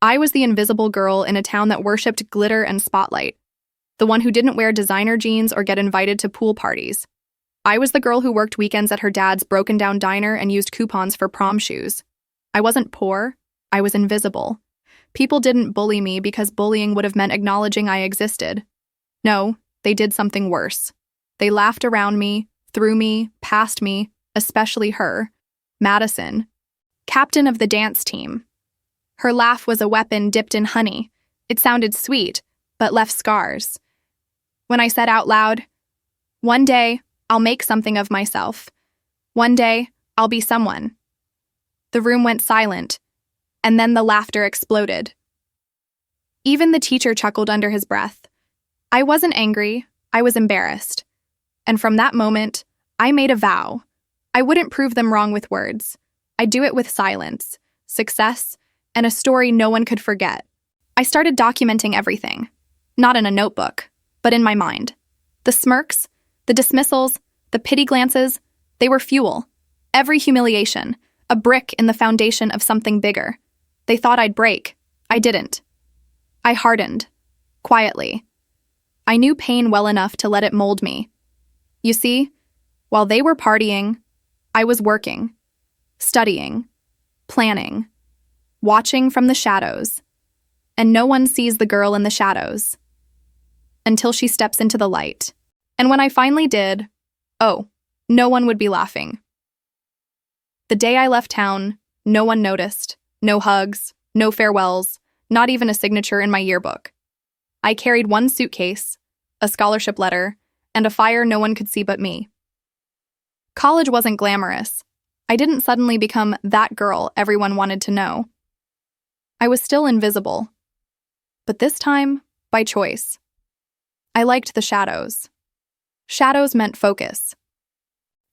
I was the invisible girl in a town that worshipped glitter and spotlight, the one who didn't wear designer jeans or get invited to pool parties. I was the girl who worked weekends at her dad's broken-down diner and used coupons for prom shoes. I wasn't poor, I was invisible. People didn't bully me because bullying would have meant acknowledging I existed. No, they did something worse. They laughed around me, through me, past me, especially her, Madison, captain of the dance team. Her laugh was a weapon dipped in honey. It sounded sweet, but left scars. When I said out loud, "One day, I'll make something of myself. One day, I'll be someone." The room went silent, and then the laughter exploded. Even the teacher chuckled under his breath. I wasn't angry, I was embarrassed. And from that moment, I made a vow. I wouldn't prove them wrong with words. I'd do it with silence, success, and a story no one could forget. I started documenting everything. Not in a notebook, but in my mind. The smirks, the dismissals, the pity glances, they were fuel. Every humiliation, a brick in the foundation of something bigger. They thought I'd break. I didn't. I hardened. Quietly. I knew pain well enough to let it mold me. You see, while they were partying, I was working, studying, planning, watching from the shadows. And no one sees the girl in the shadows until she steps into the light. And when I finally did, oh, no one would be laughing. The day I left town, no one noticed. No hugs, no farewells, not even a signature in my yearbook. I carried one suitcase, a scholarship letter, and a fire no one could see but me. College wasn't glamorous. I didn't suddenly become that girl everyone wanted to know. I was still invisible. But this time, by choice. I liked the shadows. Shadows meant focus.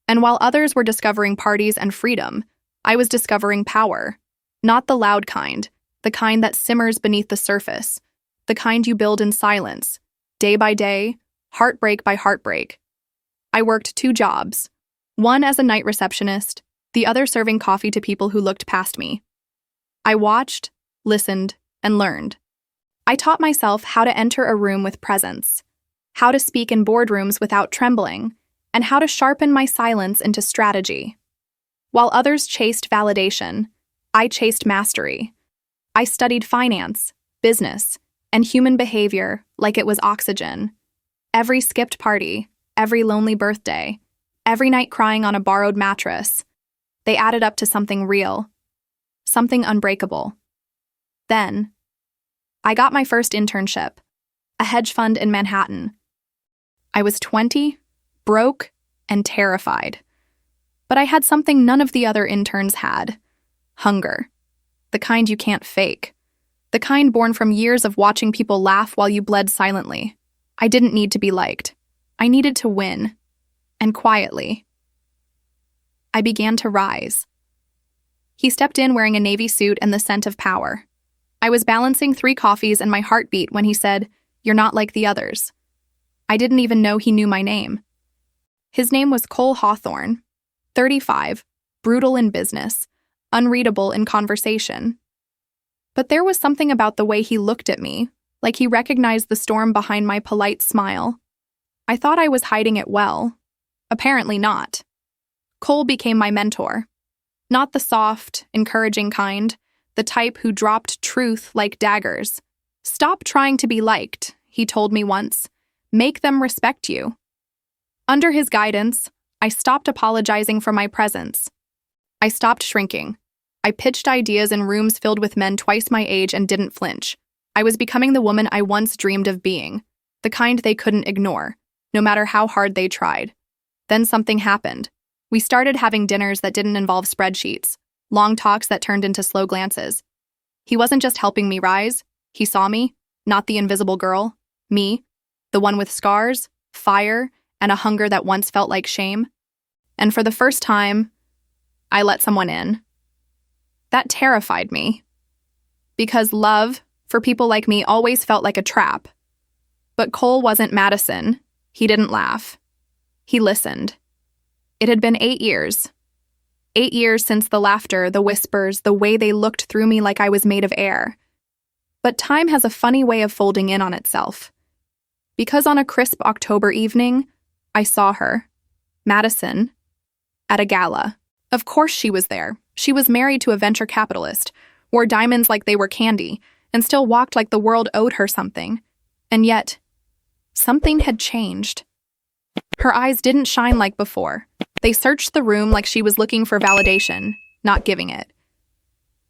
And while others were discovering parties and freedom, I was discovering power. Not the loud kind, the kind that simmers beneath the surface, the kind you build in silence, day by day, heartbreak by heartbreak. I worked 2 jobs, one as a night receptionist, the other serving coffee to people who looked past me. I watched, listened, and learned. I taught myself how to enter a room with presence, how to speak in boardrooms without trembling, and how to sharpen my silence into strategy. While others chased validation, I chased mastery. I studied finance, business, and human behavior like it was oxygen. Every skipped party, every lonely birthday, every night crying on a borrowed mattress, they added up to something real, something unbreakable. Then, I got my first internship, a hedge fund in Manhattan. I was 20, broke, and terrified. But I had something none of the other interns had. Hunger. The kind you can't fake. The kind born from years of watching people laugh while you bled silently. I didn't need to be liked. I needed to win. And quietly. I began to rise. He stepped in wearing a navy suit and the scent of power. I was balancing 3 coffees and my heart beat when he said, "You're not like the others." I didn't even know he knew my name. His name was Cole Hawthorne, 35, brutal in business, unreadable in conversation. But there was something about the way he looked at me, like he recognized the storm behind my polite smile. I thought I was hiding it well. Apparently not. Cole became my mentor. Not the soft, encouraging kind, the type who dropped truth like daggers. "Stop trying to be liked," he told me once. "Make them respect you." Under his guidance, I stopped apologizing for my presence. I stopped shrinking. I pitched ideas in rooms filled with men twice my age and didn't flinch. I was becoming the woman I once dreamed of being, the kind they couldn't ignore, no matter how hard they tried. Then something happened. We started having dinners that didn't involve spreadsheets, long talks that turned into slow glances. He wasn't just helping me rise, he saw me, not the invisible girl, me, the one with scars, fire, and a hunger that once felt like shame. And for the first time, I let someone in. That terrified me. Because love, for people like me, always felt like a trap. But Cole wasn't Madison. He didn't laugh. He listened. It had been 8 years. 8 years since the laughter, the whispers, the way they looked through me like I was made of air. But time has a funny way of folding in on itself. Because on a crisp October evening, I saw her, Madison, at a gala. Of course she was there. She was married to a venture capitalist, wore diamonds like they were candy, and still walked like the world owed her something. And yet, something had changed. Her eyes didn't shine like before. They searched the room like she was looking for validation, not giving it.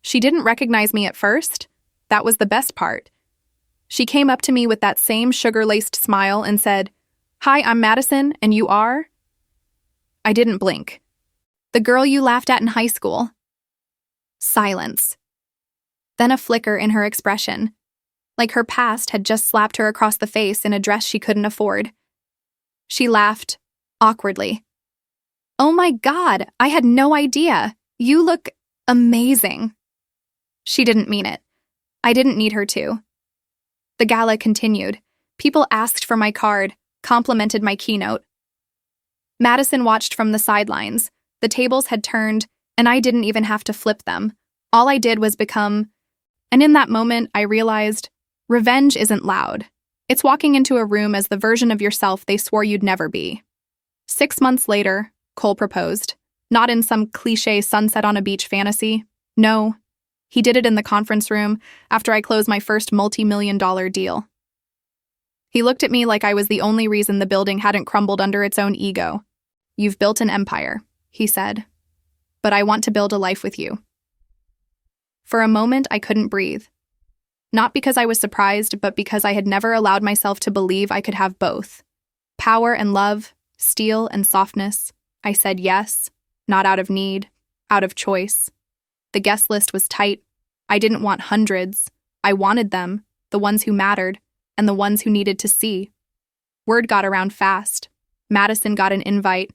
She didn't recognize me at first. That was the best part. She came up to me with that same sugar-laced smile and said, "Hi, I'm Madison, and you are?" I didn't blink. "The girl you laughed at in high school." Silence. Then a flicker in her expression, like her past had just slapped her across the face in a dress she couldn't afford. She laughed, awkwardly. "Oh my God, I had no idea. You look amazing." She didn't mean it. I didn't need her to. The gala continued. People asked for my card, complimented my keynote. Madison watched from the sidelines. The tables had turned, and I didn't even have to flip them. All I did was become... And in that moment, I realized, revenge isn't loud. It's walking into a room as the version of yourself they swore you'd never be. 6 months later, Cole proposed. Not in some cliché sunset on a beach fantasy. No. He did it in the conference room after I closed my first multi-million-dollar deal. He looked at me like I was the only reason the building hadn't crumbled under its own ego. "You've built an empire," he said. "But I want to build a life with you." For a moment, I couldn't breathe. Not because I was surprised, but because I had never allowed myself to believe I could have both. Power and love, steel and softness. I said yes, not out of need, out of choice. The guest list was tight. I didn't want hundreds. I wanted them, the ones who mattered, and the ones who needed to see. Word got around fast. Madison got an invite.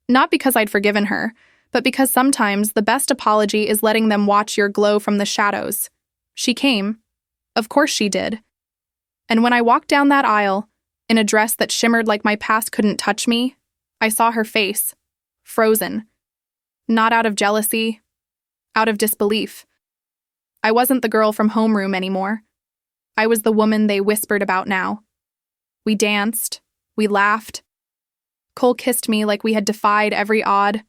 Not because I'd forgiven her, but because sometimes the best apology is letting them watch your glow from the shadows. She came. Of course she did. And when I walked down that aisle, in a dress that shimmered like my past couldn't touch me, I saw her face, frozen. Not out of jealousy, out of disbelief. I wasn't the girl from homeroom anymore. I was the woman they whispered about now. We danced. We laughed. Cole kissed me like we had defied every odd.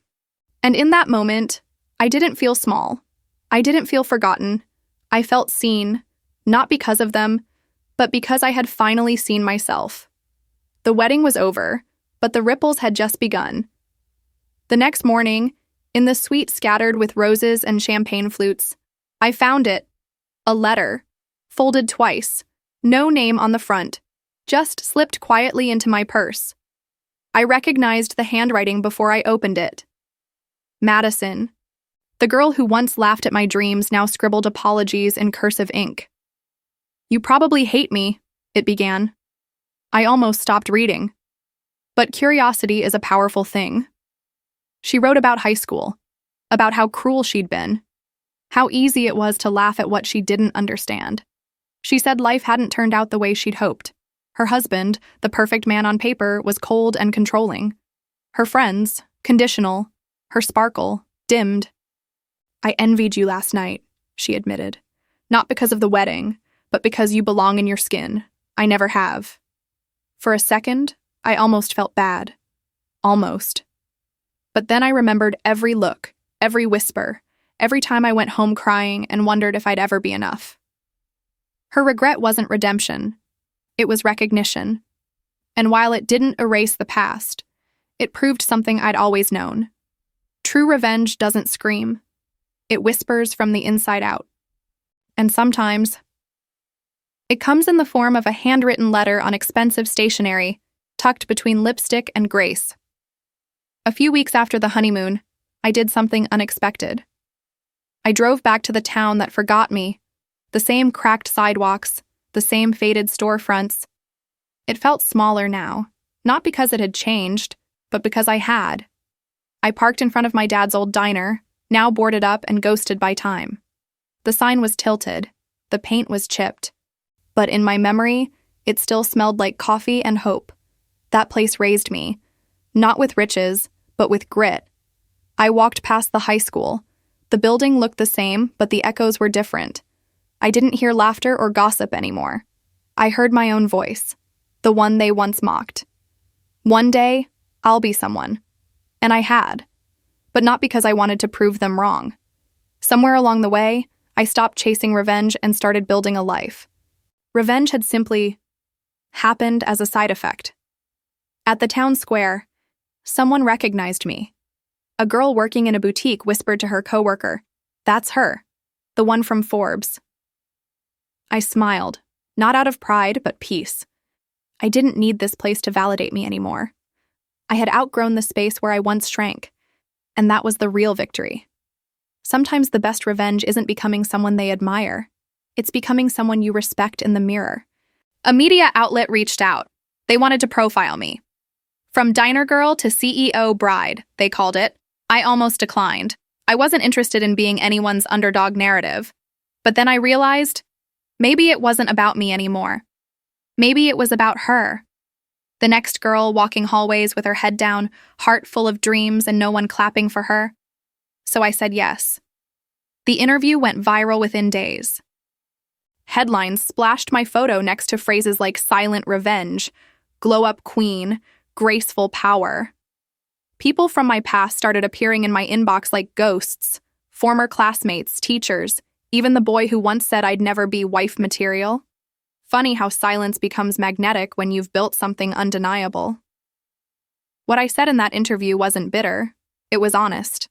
And in that moment, I didn't feel small. I didn't feel forgotten. I felt seen, not because of them, but because I had finally seen myself. The wedding was over, but the ripples had just begun. The next morning, in the suite scattered with roses and champagne flutes, I found it. A letter, folded twice, no name on the front, just slipped quietly into my purse. I recognized the handwriting before I opened it. Madison. The girl who once laughed at my dreams now scribbled apologies in cursive ink. "You probably hate me," it began. I almost stopped reading. But curiosity is a powerful thing. She wrote about high school, about how cruel she'd been, how easy it was to laugh at what she didn't understand. She said life hadn't turned out the way she'd hoped. Her husband, the perfect man on paper, was cold and controlling. Her friends, conditional. Her sparkle, dimmed. "I envied you last night," she admitted. "Not because of the wedding, but because you belong in your skin. I never have." For a second, I almost felt bad. Almost. But then I remembered every look, every whisper, every time I went home crying and wondered if I'd ever be enough. Her regret wasn't redemption. It was recognition. And while it didn't erase the past, it proved something I'd always known. True revenge doesn't scream. It whispers from the inside out. And sometimes, it comes in the form of a handwritten letter on expensive stationery, tucked between lipstick and grace. A few weeks after the honeymoon, I did something unexpected. I drove back to the town that forgot me. The same cracked sidewalks, the same faded storefronts. It felt smaller now, not because it had changed, but because I had. I parked in front of my dad's old diner, now boarded up and ghosted by time. The sign was tilted, the paint was chipped, but in my memory, it still smelled like coffee and hope. That place raised me, not with riches, but with grit. I walked past the high school. The building looked the same, but the echoes were different. I didn't hear laughter or gossip anymore. I heard my own voice, the one they once mocked. One day, I'll be someone. And I had. But not because I wanted to prove them wrong. Somewhere along the way, I stopped chasing revenge and started building a life. Revenge had simply happened as a side effect. At the town square, someone recognized me. A girl working in a boutique whispered to her coworker, "That's her, the one from Forbes." I smiled, not out of pride, but peace. I didn't need this place to validate me anymore. I had outgrown the space where I once shrank, and that was the real victory. Sometimes the best revenge isn't becoming someone they admire. It's becoming someone you respect in the mirror. A media outlet reached out. They wanted to profile me. From diner girl to CEO bride, they called it. I almost declined. I wasn't interested in being anyone's underdog narrative. But then I realized, maybe it wasn't about me anymore. Maybe it was about her. The next girl walking hallways with her head down, heart full of dreams and no one clapping for her. So I said yes. The interview went viral within days. Headlines splashed my photo next to phrases like silent revenge, glow-up queen, graceful power. People from my past started appearing in my inbox like ghosts, former classmates, teachers, even the boy who once said I'd never be wife material. Funny how silence becomes magnetic when you've built something undeniable. What I said in that interview wasn't bitter, it was honest.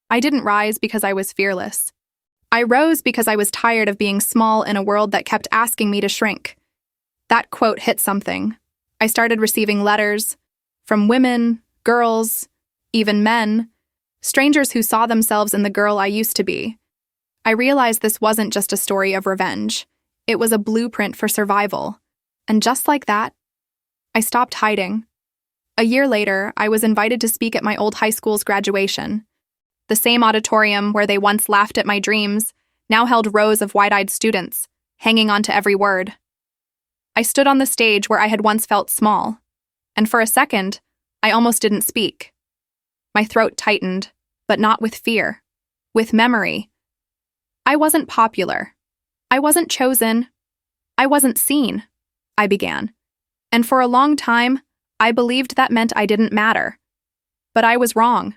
I didn't rise because I was fearless. I rose because I was tired of being small in a world that kept asking me to shrink. That quote hit something. I started receiving letters from women, girls, even men, strangers who saw themselves in the girl I used to be. I realized this wasn't just a story of revenge. It was a blueprint for survival. And just like that, I stopped hiding. A year later, I was invited to speak at my old high school's graduation. The same auditorium where they once laughed at my dreams now held rows of wide-eyed students, hanging on to every word. I stood on the stage where I had once felt small, and for a second, I almost didn't speak. My throat tightened, but not with fear, with memory. I wasn't popular. I wasn't chosen. I wasn't seen, I began. And for a long time, I believed that meant I didn't matter. But I was wrong.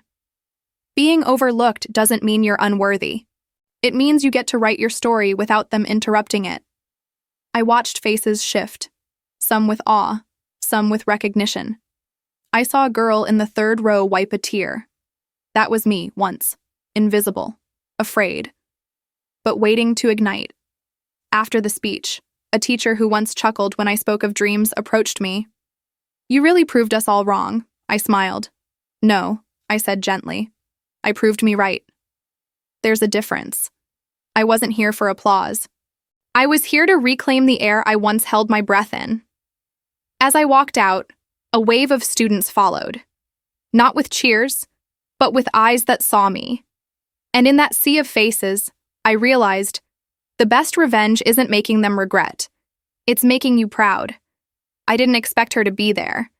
Being overlooked doesn't mean you're unworthy. It means you get to write your story without them interrupting it. I watched faces shift, some with awe, some with recognition. I saw a girl in the third row wipe a tear. That was me once, invisible, afraid, but waiting to ignite. After the speech, a teacher who once chuckled when I spoke of dreams approached me. "You really proved us all wrong," I smiled. "No," I said gently. "I proved me right." There's a difference. I wasn't here for applause. I was here to reclaim the air I once held my breath in. As I walked out, a wave of students followed. Not with cheers, but with eyes that saw me. And in that sea of faces, I realized the best revenge isn't making them regret. It's making you proud. I didn't expect her to be there.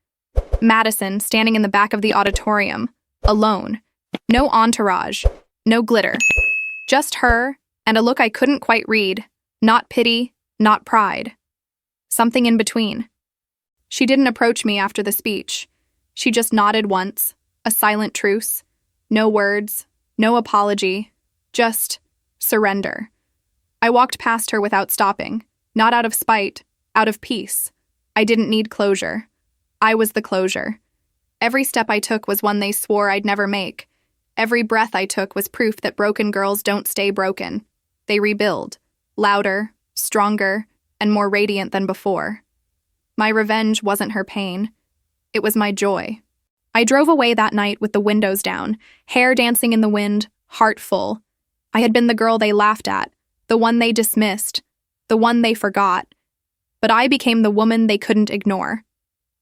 Madison, standing in the back of the auditorium, alone. No entourage, no glitter. Just her, and a look I couldn't quite read. Not pity, not pride. Something in between. She didn't approach me after the speech. She just nodded once, a silent truce. No words, no apology, just surrender. I walked past her without stopping, not out of spite, out of peace. I didn't need closure. I was the closure. Every step I took was one they swore I'd never make. Every breath I took was proof that broken girls don't stay broken. They rebuild, louder, stronger, and more radiant than before. My revenge wasn't her pain. It was my joy. I drove away that night with the windows down, hair dancing in the wind, heart full. I had been the girl they laughed at, the one they dismissed, the one they forgot. But I became the woman they couldn't ignore.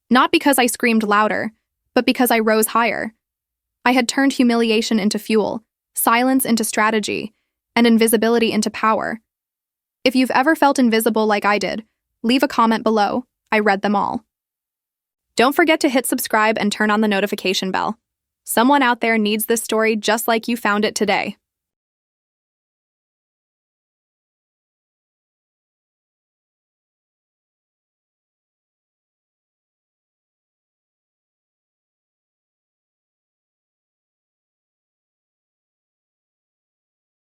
Not because I screamed louder, but because I rose higher. I had turned humiliation into fuel, silence into strategy, and invisibility into power. If you've ever felt invisible like I did, leave a comment below. I read them all. Don't forget to hit subscribe and turn on the notification bell. Someone out there needs this story just like you found it today.